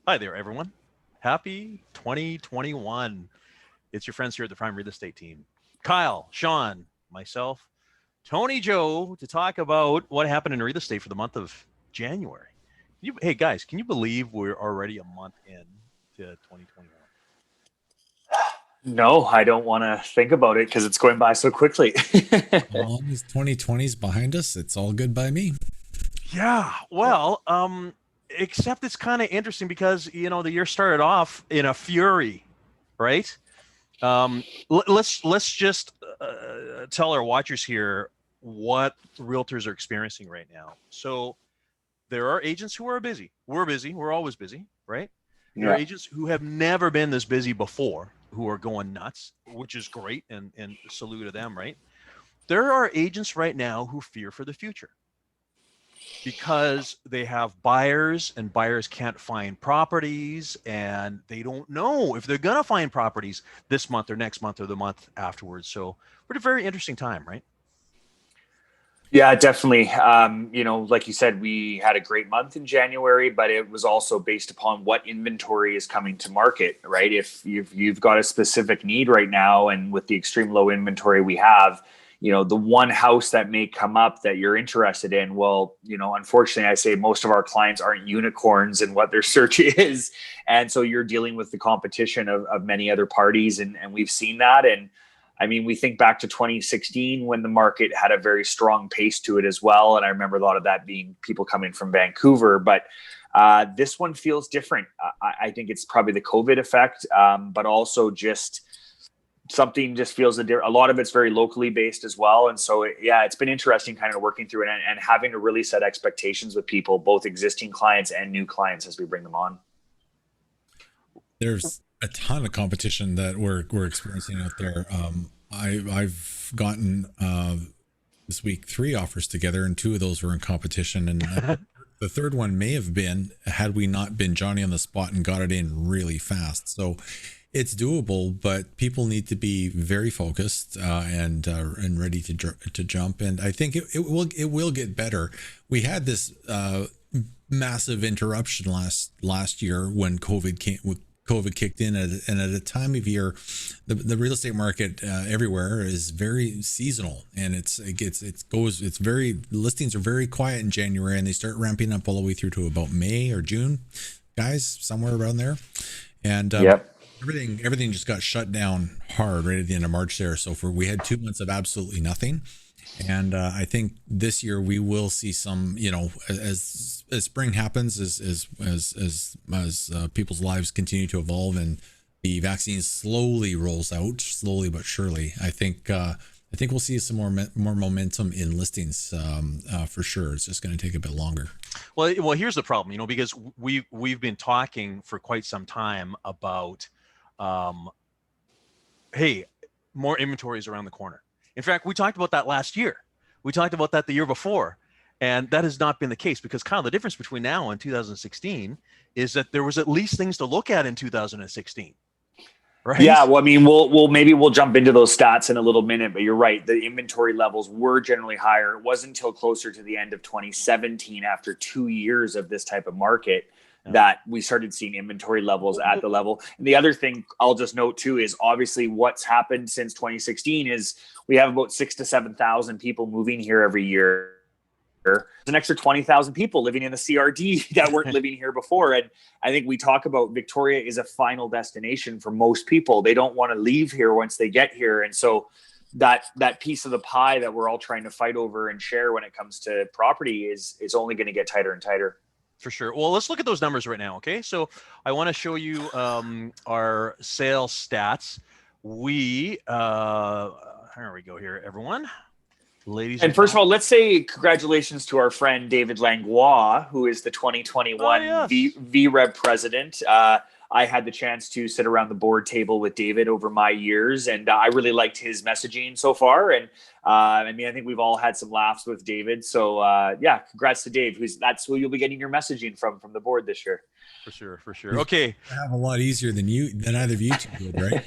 Hi there, everyone. Happy 2021. It's your friends here at the Prime Real Estate Team. Kyle, Sean, myself, Tony Joe to talk about what happened in real estate for the month of January. Hey, guys, can you believe we're already a month in to 2021? No, I don't want to think about it because it's going by so quickly. As long as 2020 is behind us, it's all good by me. Yeah, well, except it's kind of interesting because, the year started off in a fury, right? Let's just tell our watchers here what realtors are experiencing right now. So there are agents who are busy. We're busy. We're always busy, right? There are Yeah. agents who have never been this busy before who are going nuts, which is great and salute to them, right? There are agents right now who fear for the future because they have buyers and buyers can't find properties and they don't know if they're going to find properties this month or next month or the month afterwards. So we're at a very interesting time, right? Yeah, definitely. Like you said, we had a great month in January, but it was also based upon what inventory is coming to market, right? If you've got a specific need right now, and with the extreme low inventory we have, the one house that may come up that you're interested in, well, unfortunately, I say most of our clients aren't unicorns in what their search is, and so you're dealing with the competition of many other parties, and we've seen that. And I mean, we think back to 2016 when the market had a very strong pace to it as well. And I remember a lot of that being people coming from Vancouver. But this one feels different. I think it's probably the COVID effect, but also just something just feels a lot of it's very locally based as well. And so, yeah, it's been interesting kind of working through it and having to really set expectations with people, both existing clients and new clients as we bring them on. There's a ton of competition that we're experiencing out there. I've gotten this week 3 offers together, and 2 of those were in competition, and the third one may have been had we not been Johnny on the spot and got it in really fast. So it's doable, but people need to be very focused and ready to jump. And I think it will get better. We had this massive interruption last year when COVID kicked in, and at a time of year, the real estate market everywhere is very seasonal, and listings are very quiet in January, and they start ramping up all the way through to about May or June, guys, somewhere around there, and Yep. everything just got shut down hard right at the end of March there. So we had 2 months of absolutely nothing. And I think this year we will see some, as spring happens, as people's lives continue to evolve and the vaccine slowly rolls out, slowly but surely. I think we'll see some more momentum in listings for sure. It's just going to take a bit longer. Well, here's the problem, because we've been talking for quite some time about, hey, more inventory is around the corner. In fact, we talked about that last year. We talked about that the year before. And that has not been the case because, Kyle, the difference between now and 2016 is that there was at least things to look at in 2016, right? Yeah, well, I mean, we'll jump into those stats in a little minute, but you're right. The inventory levels were generally higher. It wasn't until closer to the end of 2017, after 2 years of this type of market, that we started seeing inventory levels at the level. And the other thing I'll just note too is obviously what's happened since 2016 is we have about 6,000 to 7,000 people moving here every year. There's an extra 20,000 people living in the CRD that weren't living here before. And I think we talk about Victoria is a final destination for most people. They don't want to leave here once they get here. And so that piece of the pie that we're all trying to fight over and share when it comes to property is only going to get tighter and tighter. For sure. Well, let's look at those numbers right now. Okay. So I want to show you our sales stats. Here we go here, everyone. Ladies and first of all, let's say congratulations to our friend David Langlois, who is the 2021 VREB president. I had the chance to sit around the board table with David over my years, and I really liked his messaging so far. And I think we've all had some laughs with David. So yeah, congrats to Dave. That's who you'll be getting your messaging from the board this year. For sure. Okay. I have a lot easier than either of you two did, right?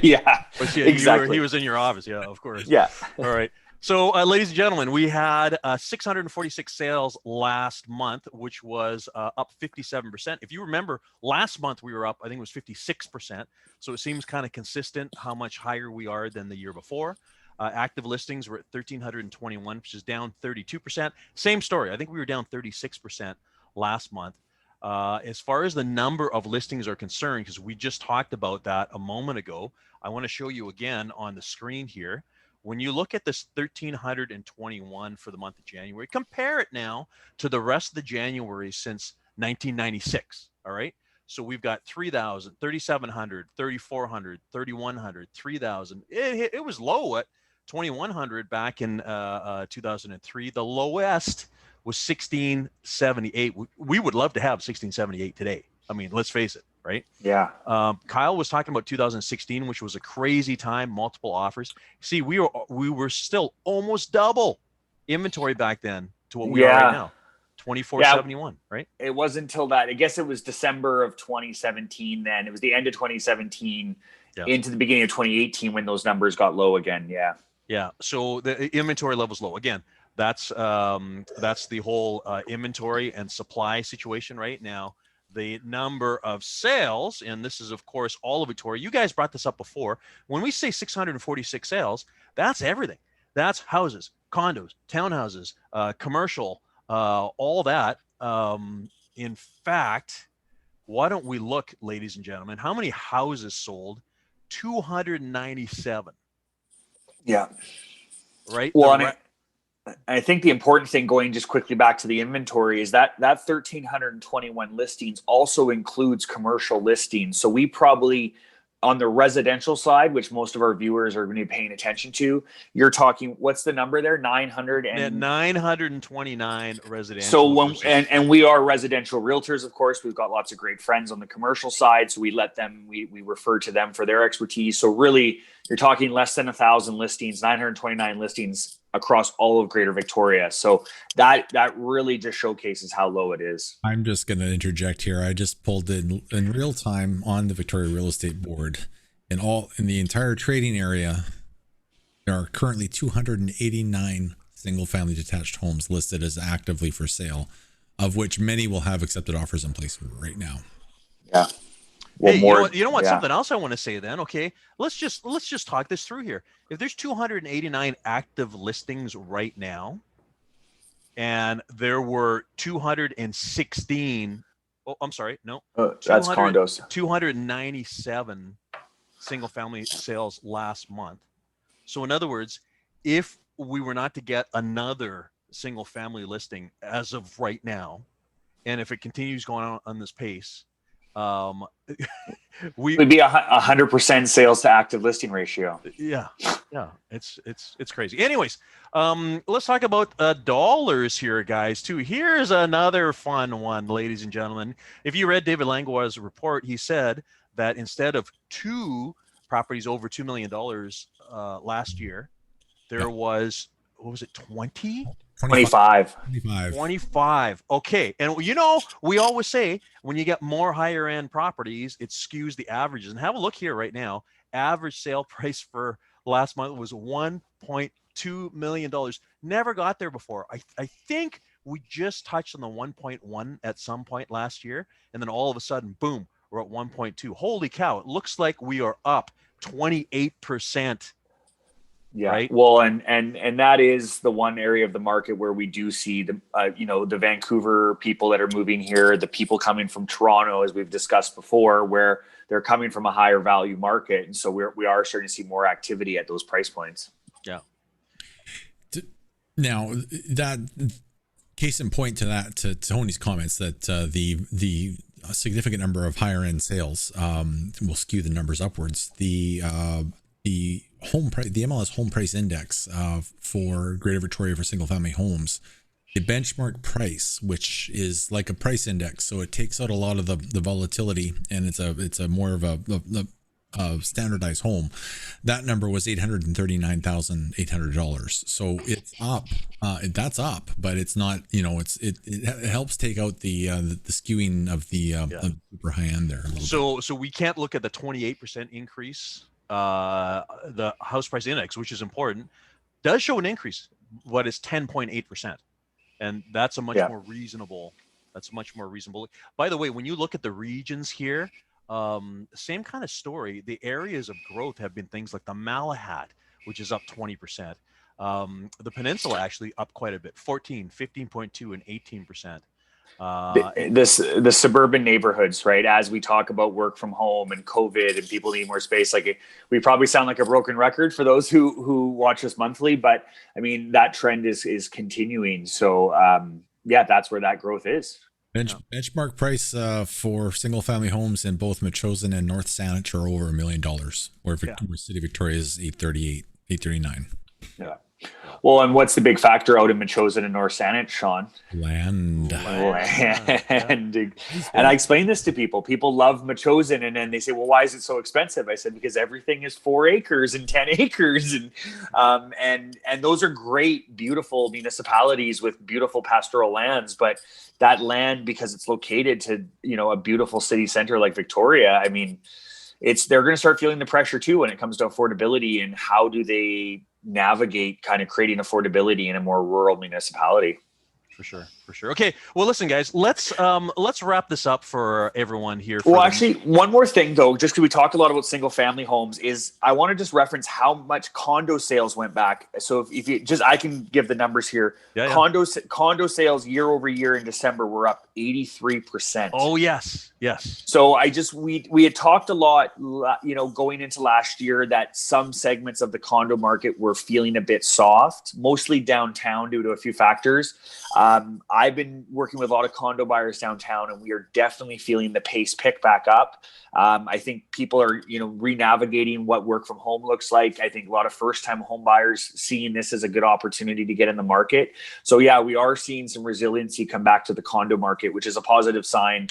Yeah, but yeah, exactly. He was in your office. Yeah, of course. Yeah. All right. So, ladies and gentlemen, we had 646 sales last month, which was up 57%. If you remember, last month we were up, I think it was 56%. So it seems kind of consistent how much higher we are than the year before. Active listings were at 1,321, which is down 32%. Same story. I think we were down 36% last month. As far as the number of listings are concerned, because we just talked about that a moment ago, I want to show you again on the screen here. When you look at this 1,321 for the month of January, compare it now to the rest of the January since 1996. All right. So we've got 3,000, 3,700, 3,400, 3,100, 3,000. It was low at 2,100 back in 2003. The lowest was 1678. We would love to have 1678 today. I mean, let's face it, right? Yeah. Kyle was talking about 2016, which was a crazy time, multiple offers. See, we were still almost double inventory back then to what we are right now. 2471, right? It wasn't until that, I guess it was December of 2017 then. It was the end of 2017 into the beginning of 2018 when those numbers got low again. Yeah. Yeah. So the inventory level's low. Again, that's the whole inventory and supply situation right now. The number of sales, and this is, of course, all of Victoria. You guys brought this up before. When we say 646 sales, that's everything. That's houses, condos, townhouses, commercial, all that. In fact, why don't we look, ladies and gentlemen, how many houses sold? 297. Yeah. Right? Well, I think the important thing, going just quickly back to the inventory, is that 1,321 listings also includes commercial listings. So we probably, on the residential side, which most of our viewers are going to be paying attention to, you're talking, what's the number there? 929 residential. So and we are residential realtors, of course. We've got lots of great friends on the commercial side, so we refer to them for their expertise. So really, you're talking less than 1,000 listings, 929 listings across all of Greater Victoria. So that really just showcases how low it is. I'm just going to interject here. I just pulled in real time on the Victoria Real Estate Board, in the entire trading area, there are currently 289 single family detached homes listed as actively for sale, of which many will have accepted offers in place right now. Yeah. Well, hey, you know what? Yeah. Something else I want to say then. Okay, let's just talk this through here. If there's 289 active listings right now, and there were 216, oh, I'm sorry, no, that's condos. 297 single family sales last month. So in other words, if we were not to get another single family listing as of right now, and if it continues going on this pace, we would be 100% sales to active listing ratio. Yeah, it's crazy. Anyways, let's talk about dollars here, guys. Too. Here's another fun one, ladies and gentlemen. If you read David Langlois' report, he said that instead of 2 properties over $2 million last year, there was, what was it, 20? 25. Okay. And we always say when you get more higher end properties, it skews the averages. And have a look here right now. Average sale price for last month was $1.2 million. Never got there before. I think we just touched on the 1.1 at some point last year. And then all of a sudden, boom, we're at 1.2. Holy cow. It looks like we are up 28%. Yeah. Right? Well, and that is the one area of the market where we do see the the Vancouver people that are moving here, the people coming from Toronto, as we've discussed before, where they're coming from a higher value market, and so we are starting to see more activity at those price points. Yeah. Now, that case in point to Tony's comments that the significant number of higher end sales will skew the numbers upwards. The home price, the MLS home price index for Greater Victoria for single family homes, the benchmark price, which is like a price index, so it takes out a lot of the volatility, and it's a more of a standardized home. That number was $839,800. So it's up. That's up, but it's not. It helps take out the skewing of the super high end there. So we can't look at the 28% increase. The house price index, which is important, does show an increase, what is 10.8%. And that's a much more reasonable. That's much more reasonable. By the way, when you look at the regions here, same kind of story. The areas of growth have been things like the Malahat, which is up 20%. The Peninsula actually up quite a bit, 14, 15.2, and 18%. The suburban neighborhoods, right? As we talk about work from home and COVID and people need more space, like we probably sound like a broken record for those who watch us monthly, but I mean, that trend is continuing. So that's where that growth is. Benchmark price for single family homes in both Metchosin and North Saanich are over $1 million, where City of Victoria is 839. Yeah. Well, and what's the big factor out in Metchosin and North Saanich, Sean? Land. And I explain this to people. People love Metchosin, and then they say, well, why is it so expensive? I said, because everything is 4 acres and 10 acres. And those are great, beautiful municipalities with beautiful pastoral lands. But that land, because it's located to, a beautiful city center like Victoria, I mean, they're going to start feeling the pressure too when it comes to affordability, and how do they navigate kind of creating affordability in a more rural municipality. For sure. Okay. Well, listen, guys, let's wrap this up for everyone here. Actually, one more thing though, just because we talked a lot about single family homes, is I want to just reference how much condo sales went back. So if you just, I can give the numbers here. Condo sales year over year in December were up 83%. Oh yes. So we had talked a lot, going into last year, that some segments of the condo market were feeling a bit soft, mostly downtown due to a few factors. I've been working with a lot of condo buyers downtown, and we are definitely feeling the pace pick back up. I think people are, re-navigating what work from home looks like. I think a lot of first-time home buyers seeing this as a good opportunity to get in the market. So yeah, we are seeing some resiliency come back to the condo market, which is a positive sign.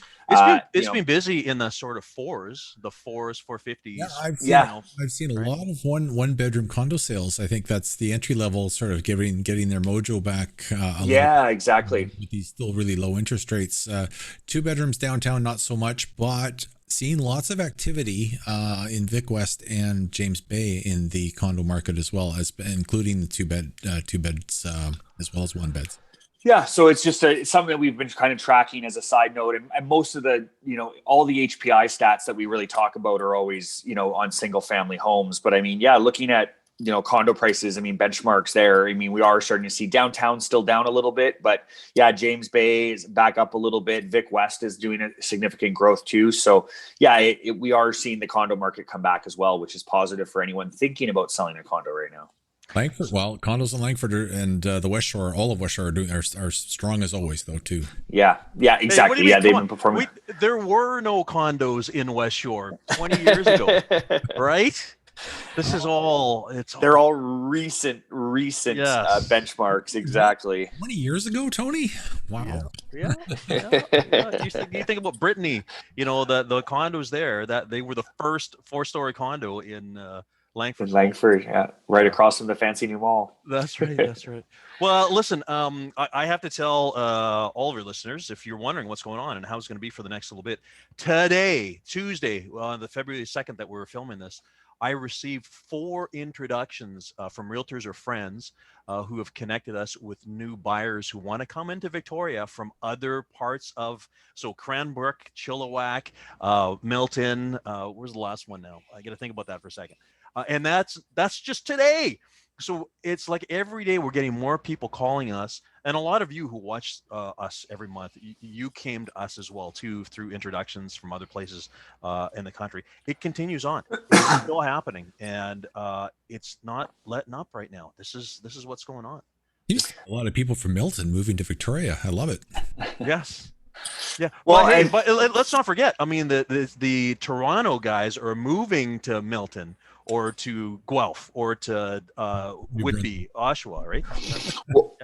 It's been busy in the sort of fours, the 450s. I've seen a lot of one bedroom condo sales. I think that's the entry level, sort of getting their mojo back. Exactly. With these still really low interest rates. 2 bedrooms downtown, not so much, but seeing lots of activity in Vic West and James Bay in the condo market as well, as including the two beds as well as 1 beds. Yeah, so it's just something that we've been kind of tracking as a side note, and most of the, all the HPI stats that we really talk about are always, on single family homes. But I mean, looking at, condo prices, I mean, benchmarks there, I mean, we are starting to see downtown still down a little bit, but James Bay is back up a little bit. Vic West is doing a significant growth too. So we are seeing the condo market come back as well, which is positive for anyone thinking about selling a condo right now. Langford, well, condos in Langford and the West Shore, all of West Shore are strong as always, though, too. Yeah, exactly. They've been performing. There were no condos in West Shore 20 years ago, right? This is all. They're all recent benchmarks. Exactly. 20 years ago, Tony. Wow. Yeah. You think about Brittany. The condos there, that they were the first 4-story condo in. Langford, right across from the fancy new mall. That's right. Well, listen, I have to tell all of your listeners, if you're wondering what's going on and how it's going to be for the next little bit, today, Tuesday, on the February 2nd that we're filming this, I received 4 introductions from realtors or friends who have connected us with new buyers who want to come into Victoria from other parts of, Cranbrook, Chilliwack, Milton. Where's the last one now? I got to think about that for a second. And that's just today. So it's like every day we're getting more people calling us, and a lot of you who watch us every month, you came to us as well too through introductions from other places in the country. It continues on. It's still happening, and it's not letting up right now. This is what's going on. A lot of people from Milton moving to Victoria. I love it. Yes. Yeah. Well, but let's not forget. I mean, the Toronto guys are moving to Milton or to Guelph or to Whitby, Oshawa, right?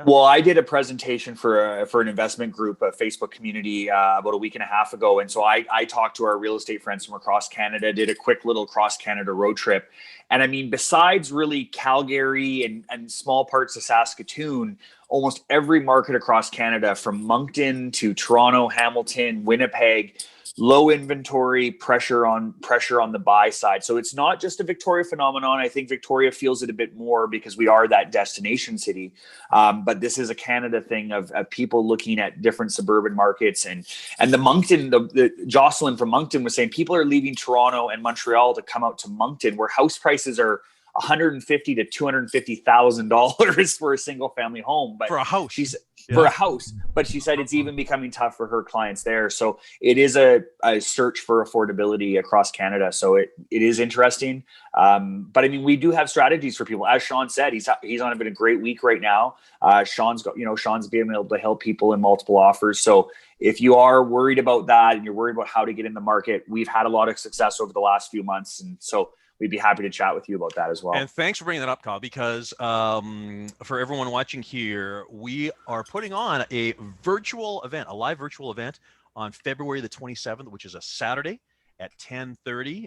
Well, I did a presentation for an investment group, a Facebook community, about a week and a half ago, and so I talked to our real estate friends from across Canada, did a quick little cross Canada road trip, and I mean, besides really Calgary and small parts of Saskatoon, almost every market across Canada, from Moncton to Toronto, Hamilton, Winnipeg, low inventory, pressure on the buy side. So it's not just a Victoria phenomenon. I think Victoria feels it a bit more because we are that destination city. But this is a Canada thing of people looking at different suburban markets, and the Moncton, the Jocelyn from Moncton was saying people are leaving Toronto and Montreal to come out to Moncton, where house prices are $150,000 to $250,000 for a single family home. But for a house, for a house. But she said it's even becoming tough for her clients there. So it is a search for affordability across Canada. So it is interesting. But I mean, we do have strategies for people. As Sean said, he's on a great week right now. Sean's being able to help people in multiple offers. So if you are worried about that and you're worried about how to get in the market, we've had a lot of success over the last few months. And so we'd be happy to chat with you about that as well. And thanks for bringing that up, Kyle, because for everyone watching here, we are putting on a live virtual event on February the 27th, which is a Saturday at 10:30.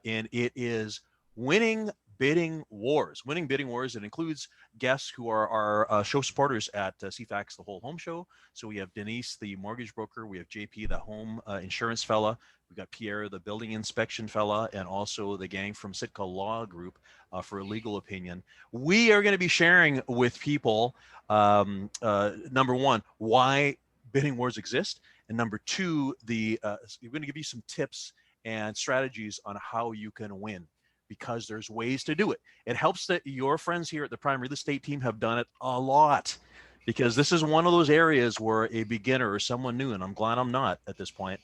And it is Winning Bidding Wars. It includes guests who are our show supporters at CFAX, the Whole Home Show. So we have Denise, the mortgage broker. We have JP, the home insurance fella. We've got Pierre, the building inspection fella, and also the gang from Sitka Law Group for a legal opinion. We are going to be sharing with people, number one, why bidding wars exist, and number two, we're going to give you some tips and strategies on how you can win, because there's ways to do it. It helps that your friends here at the Prime Real Estate Team have done it a lot, because this is one of those areas where a beginner or someone new, and I'm glad I'm not at this point,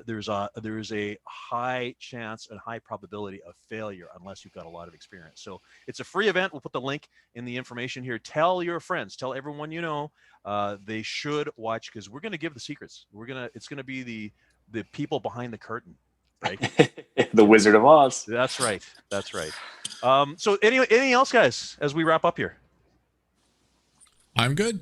there's a high chance and high probability of failure unless you've got a lot of experience. So it's a free event. We'll put the link in the information here. Tell your friends, tell everyone you know, they should watch, because we're going to give the secrets. It's going to be the people behind the curtain, right? The Wizard of Oz. That's right. So anything else, guys, as we wrap up here? I'm good.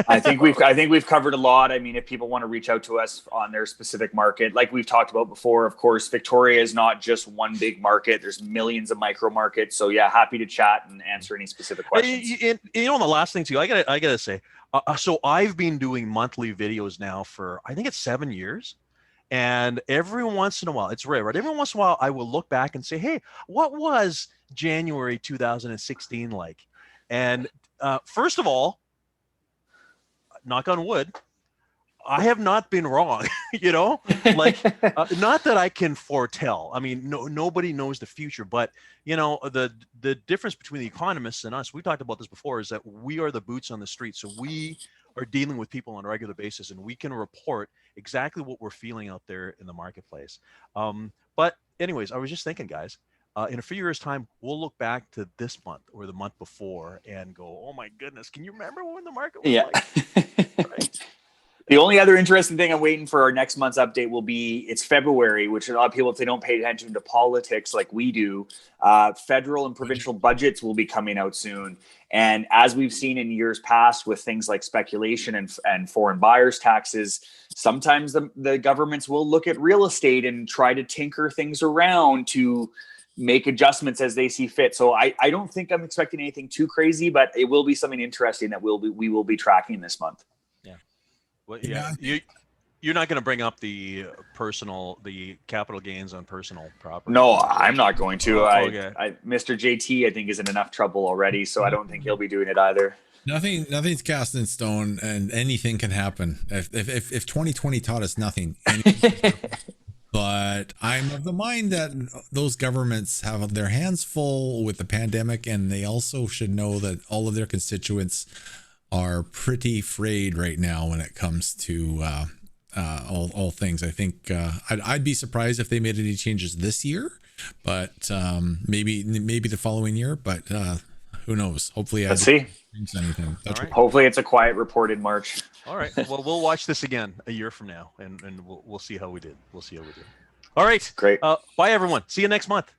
I think we've covered a lot. I mean, if people want to reach out to us on their specific market, like we've talked about before, of course, Victoria is not just one big market. There's millions of micro markets. So yeah, happy to chat and answer any specific questions. And the last thing too, I gotta say, so I've been doing monthly videos now for, I think it's 7 years. And every once in a while, it's rare, right? Every once in a while, I will look back and say, hey, what was January 2016 like? And first of all, knock on wood, I have not been wrong, not that I can foretell. I mean, nobody knows the future, but the difference between the economists and us, we talked about this before, is that we are the boots on the street. So we are dealing with people on a regular basis, and we can report exactly what we're feeling out there in the marketplace. But anyways, I was just thinking, guys, in a few years' time, we'll look back to this month or the month before and go, oh my goodness, can you remember when the market was like? Right. The only other interesting thing I'm waiting for our next month's update will be, it's February, which a lot of people, if they don't pay attention to politics like we do, federal and provincial budgets will be coming out soon. And as we've seen in years past with things like speculation and foreign buyers taxes, sometimes the governments will look at real estate and try to tinker things around to make adjustments as they see fit. So I don't think I'm expecting anything too crazy, but it will be something interesting that we will be tracking this month. Yeah. Well, yeah. You're not going to bring up the capital gains on personal property. No, I'm not going to. Okay. Mr. JT, I think, is in enough trouble already, so I don't think he'll be doing it either. Nothing's cast in stone, and anything can happen. If 2020 taught us nothing, but I'm of the mind that those governments have their hands full with the pandemic, and they also should know that all of their constituents are pretty frayed right now when it comes to all things. I think I'd be surprised if they made any changes this year, but maybe the following year. But who knows? Hopefully, let's see. Anything. Right. Hopefully, it's a quiet report in March. All right. Well, we'll watch this again a year from now, and we'll see how we did. All right. Great. Bye, everyone. See you next month.